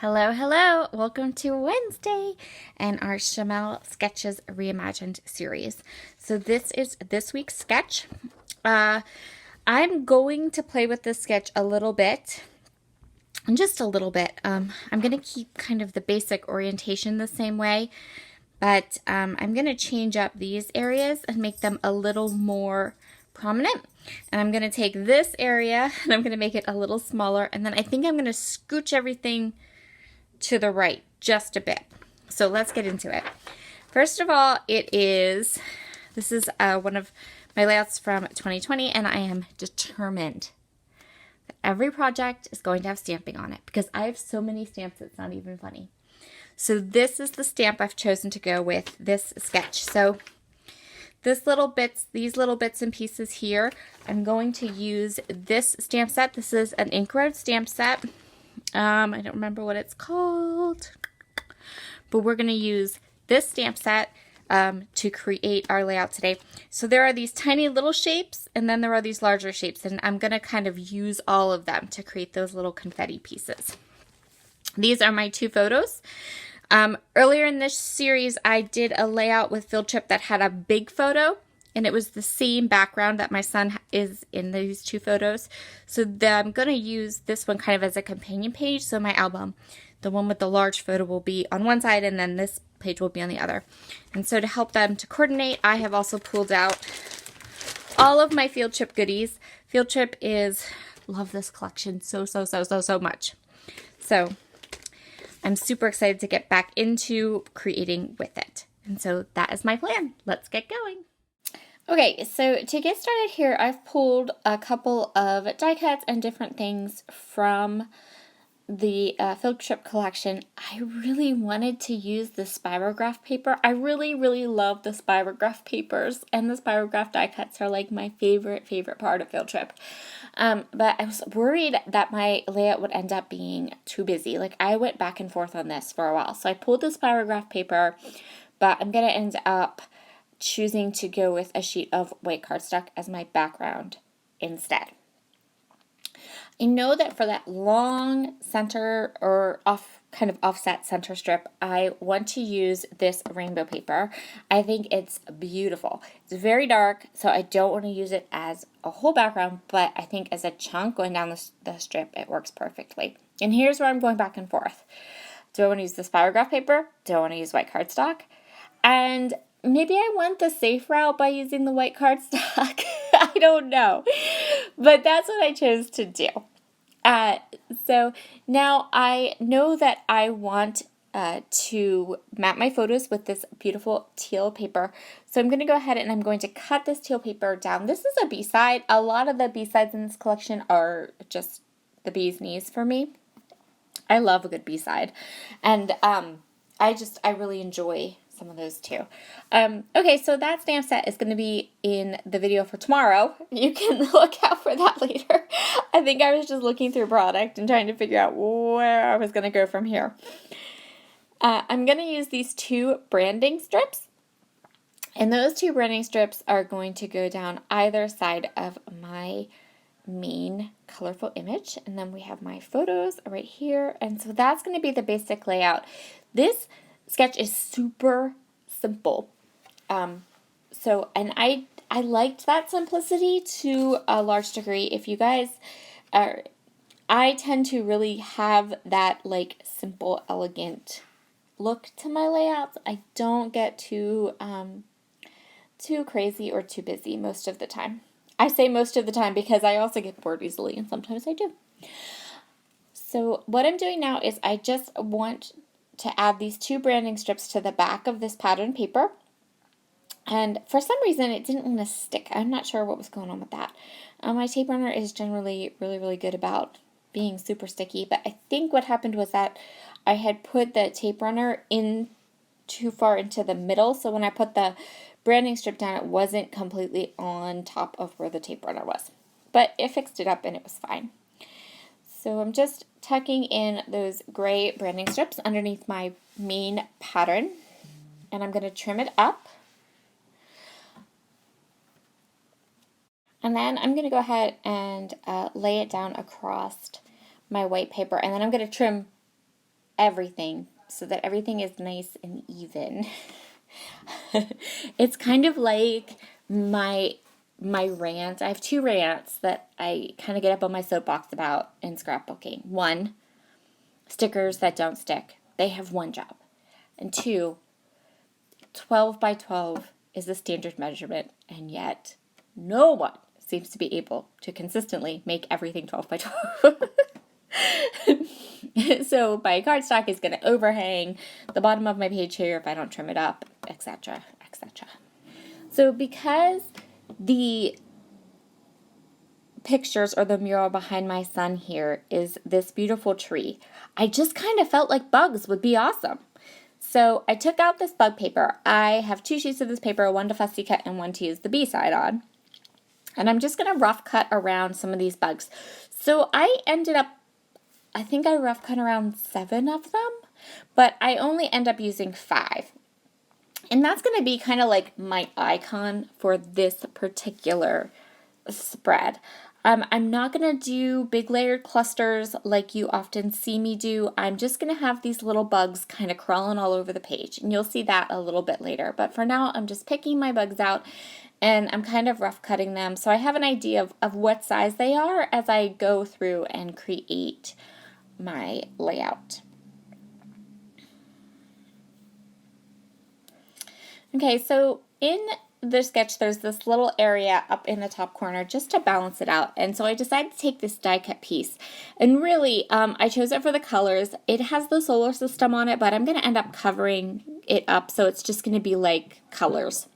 Hello, hello. Welcome to Wednesday and our Shimelle Sketches Reimagined series. So this is this week's sketch. I'm going to play with this sketch a little bit, just a little bit. I'm going to keep kind of the basic orientation the same way, but I'm going to change up these areas and make them a little more prominent. And I'm going to take this area and I'm going to make it a little smaller. And then I think I'm going to scooch everything to the right just a bit. So let's get into it. First of all, this is one of my layouts from 2020, and I am determined that every project is going to have stamping on it because I have so many stamps it's not even funny. So this is the stamp I've chosen to go with this sketch. So these little bits and pieces here, I'm going to use this stamp set. This is an ink road stamp set. I don't remember what it's called, but we're going to use this stamp set to create our layout today. So there are these tiny little shapes, and then there are these larger shapes, and I'm going to kind of use all of them to create those little confetti pieces. These are my two photos. Earlier in this series, I did a layout with Field Trip that had a big photo, and it was the same background that my son is in these two photos. So I'm going to use this one kind of as a companion page. So my album, the one with the large photo, will be on one side, and then this page will be on the other. And so to help them to coordinate, I have also pulled out all of my Field Trip goodies. Field Trip love this collection so much. So I'm super excited to get back into creating with it. And so that is my plan. Let's get going. Okay, so to get started here, I've pulled a couple of die cuts and different things from the Field Trip collection. I really wanted to use the spirograph paper. I really love the spirograph papers, and the spirograph die cuts are like my favorite part of Field Trip. But I was worried that my layout would end up being too busy. Like, I went back and forth on this for a while. So I pulled the spirograph paper, but I'm going to end up choosing to go with a sheet of white cardstock as my background instead. I know that for that long center or offset center strip, I want to use this rainbow paper. I think it's beautiful. It's very dark, so I don't want to use it as a whole background, but I think as a chunk going down the strip, it works perfectly. And here's where I'm going back and forth. Do I want to use the spirograph paper? Do I want to use white cardstock? And maybe I went the safe route by using the white cardstock. I don't know. But that's what I chose to do. So now I know that I want to map my photos with this beautiful teal paper. So I'm going to go ahead and I'm going to cut this teal paper down. This is a B-side. A lot of the B-sides in this collection are just the bee's knees for me. I love a good B-side. And I really enjoy some of those too. Okay, so that stamp set is going to be in the video for tomorrow. You can look out for that later. I think I was just looking through product and trying to figure out where I was going to go from here. I'm going to use these two branding strips. And those two branding strips are going to go down either side of my main colorful image. And then we have my photos right here. And so that's going to be the basic layout. This sketch is super simple. And I liked that simplicity to a large degree. If you guys are, I tend to really have that like simple, elegant look to my layouts. I don't get too crazy or too busy most of the time. I say most of the time because I also get bored easily, and sometimes I do. So what I'm doing now is I just want to add these two branding strips to the back of this pattern paper. And for some reason, it didn't want to stick. I'm not sure what was going on with that. My tape runner is generally really good about being super sticky, but I think what happened was that I had put the tape runner in too far into the middle, so when I put the branding strip down, it wasn't completely on top of where the tape runner was. But it fixed it up and it was fine. So I'm just tucking in those gray branding strips underneath my main pattern, and I'm going to trim it up. And then I'm going to go ahead and lay it down across my white paper, and then I'm going to trim everything so that everything is nice and even. It's kind of like my rant. I have two rants that I kind of get up on my soapbox about in scrapbooking. One, stickers that don't stick. They have one job. And two, 12 by 12 is the standard measurement, and yet no one seems to be able to consistently make everything 12 by 12. So my cardstock is going to overhang the bottom of my page here if I don't trim it up, etc., etc. So because the pictures or the mural behind my son here is this beautiful tree, I just kind of felt like bugs would be awesome. So I took out this bug paper. I have two sheets of this paper, one to fussy cut and one to use the B-side on. And I'm just going to rough cut around some of these bugs. So I think I rough cut around 7 of them, but I only end up using 5. And that's going to be kind of like my icon for this particular spread. I'm not going to do big layered clusters like you often see me do. I'm just going to have these little bugs kind of crawling all over the page, and you'll see that a little bit later. But for now, I'm just picking my bugs out, and I'm kind of rough cutting them so I have an idea of what size they are as I go through and create my layout. Okay, so in the sketch, there's this little area up in the top corner just to balance it out. And so I decided to take this die cut piece. And really, I chose it for the colors. It has the solar system on it, but I'm going to end up covering it up. So it's just going to be like colors.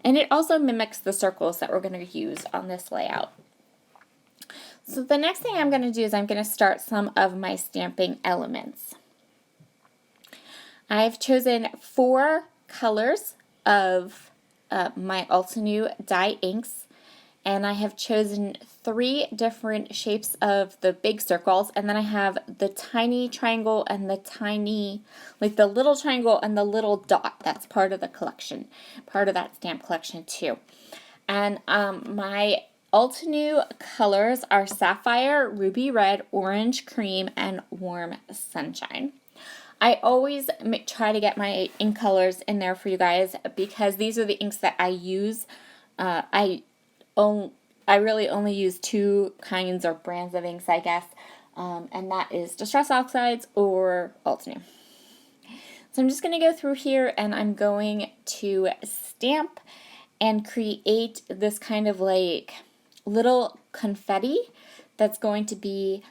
And it also mimics the circles that we're going to use on this layout. So the next thing I'm going to do is I'm going to start some of my stamping elements. I've chosen 4 colors of my Altenew dye inks, and I have chosen 3 different shapes of the big circles, and then I have the tiny triangle and the tiny, like the little triangle and the little dot. That's part of the collection, part of that stamp collection too. And my Altenew colors are Sapphire, Ruby Red, Orange Cream, and Warm Sunshine. I always try to get my ink colors in there for you guys because these are the inks that I use. I really only use 2 kinds or brands of inks, I guess, and that is Distress Oxides or Altenew. So I'm just going to go through here and I'm going to stamp and create this kind of like little confetti that's going to be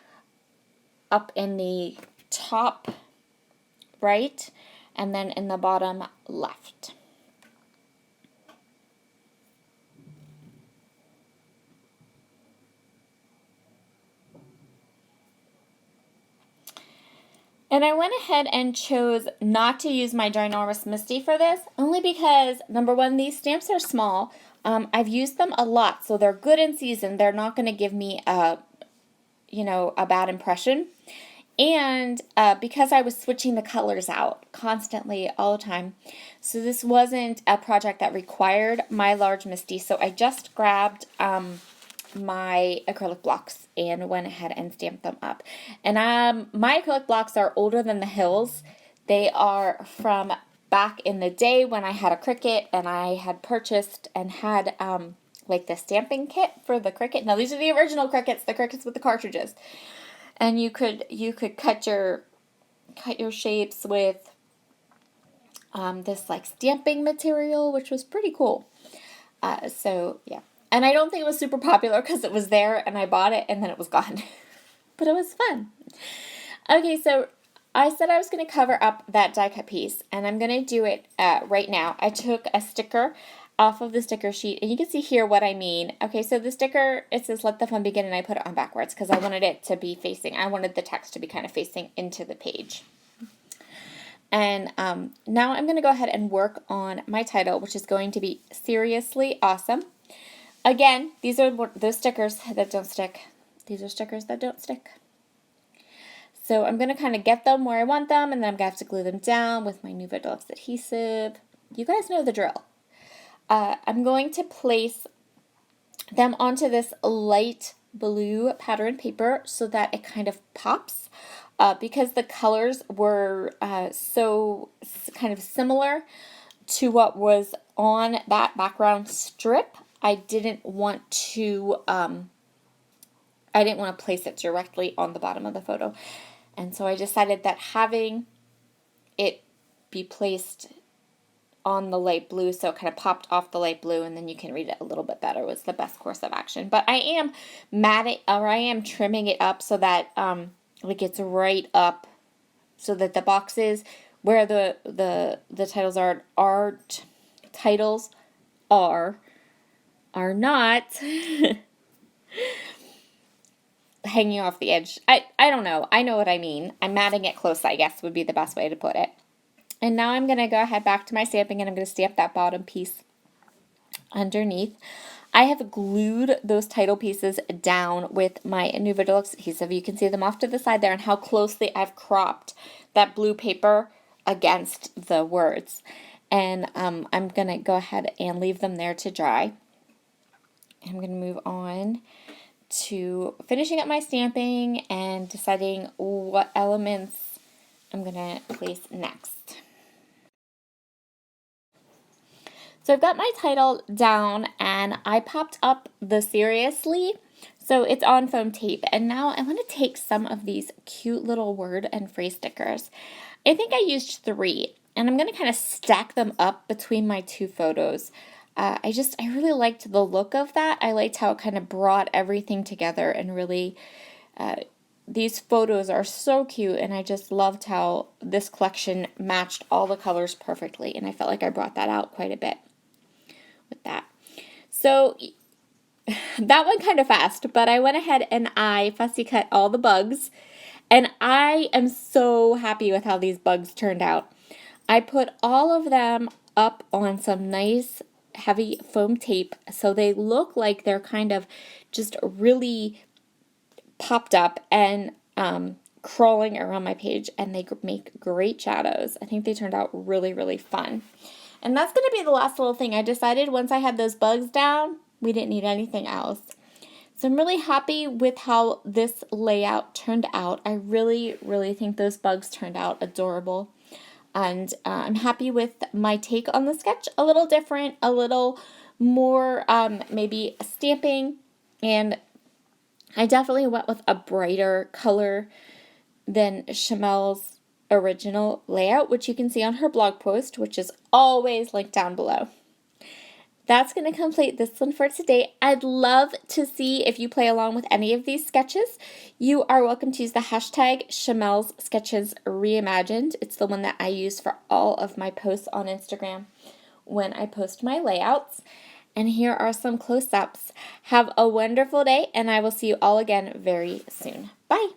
up in the top right, and then in the bottom left. And I went ahead and chose not to use my Ginormous Misty for this, only because, number one, these stamps are small. I've used them a lot, so they're good in season. They're not going to give me a bad impression. And because I was switching the colors out constantly all the time, so this wasn't a project that required my large Misty, so I just grabbed my acrylic blocks and went ahead and stamped them up. And my acrylic blocks are older than the hills. They are from back in the day when I had a Cricut and I had purchased and had like the stamping kit for the Cricut. Now these are the original Cricuts, the Cricuts with the cartridges. And you could cut your shapes with this like stamping material, which was pretty cool. So yeah, and I don't think it was super popular because it was there and I bought it and then it was gone, but it was fun. Okay, so I said I was going to cover up that die cut piece, and I'm going to do it right now. I took a sticker off of the sticker sheet, and you can see here what I mean. Okay, so the sticker, it says let the fun begin, and I put it on backwards because I wanted it to be facing, I wanted the text to be kind of facing into the page. And now I'm going to go ahead and work on my title, which is going to be Seriously Awesome. Again, these are those stickers that don't stick. These are stickers that don't stick. So I'm going to kind of get them where I want them, and then I'm going to have to glue them down with my Nuvo Deluxe adhesive. You guys know the drill. I'm going to place them onto this light blue pattern paper so that it kind of pops because the colors were so kind of similar to what was on that background strip. I didn't want to place it directly on the bottom of the photo. And so I decided that having it be placed on the light blue, so it kind of popped off the light blue and then you can read it a little bit better, was the best course of action. But I am trimming it up so that like it's right up, so that the boxes where the titles are not hanging off the edge. I don't know. I know what I mean. I'm matting it close, I guess would be the best way to put it. And now I'm going to go ahead back to my stamping and I'm going to stamp that bottom piece underneath. I have glued those title pieces down with my Nuva Deluxe adhesive. You can see them off to the side there and how closely I've cropped that blue paper against the words. And I'm going to go ahead and leave them there to dry. I'm going to move on to finishing up my stamping and deciding what elements I'm going to place next. So I've got my title down and I popped up the Seriously. So it's on foam tape. And now I want to take some of these cute little word and phrase stickers. I think I used 3 and I'm going to kind of stack them up between my 2 photos. I really liked the look of that. I liked how it kind of brought everything together and really, these photos are so cute and I just loved how this collection matched all the colors perfectly and I felt like I brought that out quite a bit with that. So that went kind of fast, but I went ahead and I fussy cut all the bugs and I am so happy with how these bugs turned out. I put all of them up on some nice heavy foam tape so they look like they're kind of just really popped up and crawling around my page, and they make great shadows. I think they turned out really, really fun. And that's going to be the last little thing. I decided once I had those bugs down, we didn't need anything else. So I'm really happy with how this layout turned out. I really, really think those bugs turned out adorable. And I'm happy with my take on the sketch. A little different, a little more maybe stamping. And I definitely went with a brighter color than Shimelle's original layout, which you can see on her blog post, which is always linked down below. That's going to complete this one for today. I'd love to see if you play along with any of these sketches. You are welcome to use the hashtag Shimelle's Sketches Reimagined. It's the one that I use for all of my posts on Instagram when I post my layouts. And here are some close-ups. Have a wonderful day, and I will see you all again very soon. Bye!